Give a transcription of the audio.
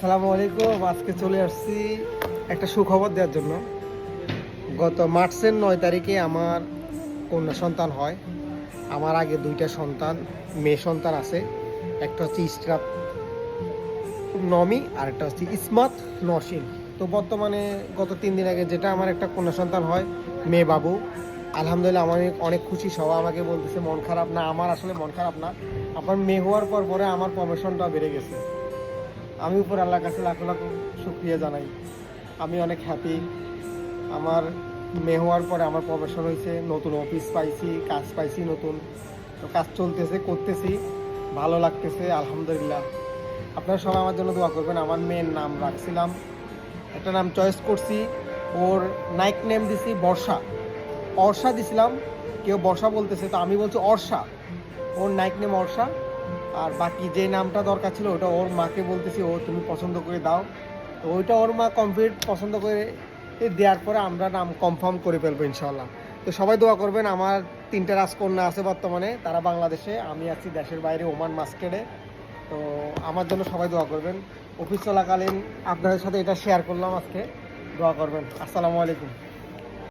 আসসালামু আলাইকুম। আজকে চলে আসছি একটা সুখবর দেওয়ার জন্য। গত মার্চের ৯ তারিখে আমার কন্যা সন্তান হয়। আমার আগে দুইটা সন্তান মেয়ে সন্তান আছে। একটা হচ্ছে ইসরাত নমি আর একটা হচ্ছে ইসমাত নসীন। তো বর্তমানে গত 3 দিন আগে যেটা আমার একটা কন্যা সন্তান হয়, মেয়ে বাবু। আলহামদুলিল্লাহ আমি অনেক খুশি। সবাই আমাকে বলতেছে মন খারাপ না। আমার আসলে মন খারাপ না, আমার মেয়ে হওয়ার পরে আমার প্রমোশনটা বেড়ে গেছে। আমি উপর আল্লাহর কাছে লাখ লাখ শুকরিয়া জানাই। আমি অনেক হ্যাপি। আমার মেয়ে হওয়ার পরে আমার প্রমোশন হয়েছে, নতুন অফিস পাইছি, কাজ পাইছি নতুন। তো কাজ চলতেছে, করতেছি, ভালো লাগতেছে আলহামদুলিল্লাহ। আপনারা সবাই আমার জন্য দোয়া করবেন। আমার মেয়ের নাম রাখছিলাম, একটা নাম চয়েস করছি, ওর নাইক নেম দিছি বর্ষা। অর্ষা দিছিলাম, কেউ বর্ষা বলতেছে, তো আমি বলছি অর্ষা। ওর নাইক নেম অর্ষা। আর বাকি যে নামটা দরকার ছিল ওটা ওর মাকে বলতেছি, ও তুমি পছন্দ করে দাও। তো ওইটা ওর মা কমপ্লিট পছন্দ করে দেওয়ার পরে আমরা নাম কনফার্ম করে ফেলবো ইনশাল্লাহ। তো সবাই দোয়া করবেন। আমার 3টে রাজকন্যা আছে বর্তমানে, তারা বাংলাদেশে, আমি আছি দেশের বাইরে ওমান মাস্কেটে। তো আমার জন্য সবাই দোয়া করবেন। অফিস চলাকালীন আপনাদের সাথে এটা শেয়ার করলাম আজকে। দোয়া করবেন। আসসালামু আলাইকুম।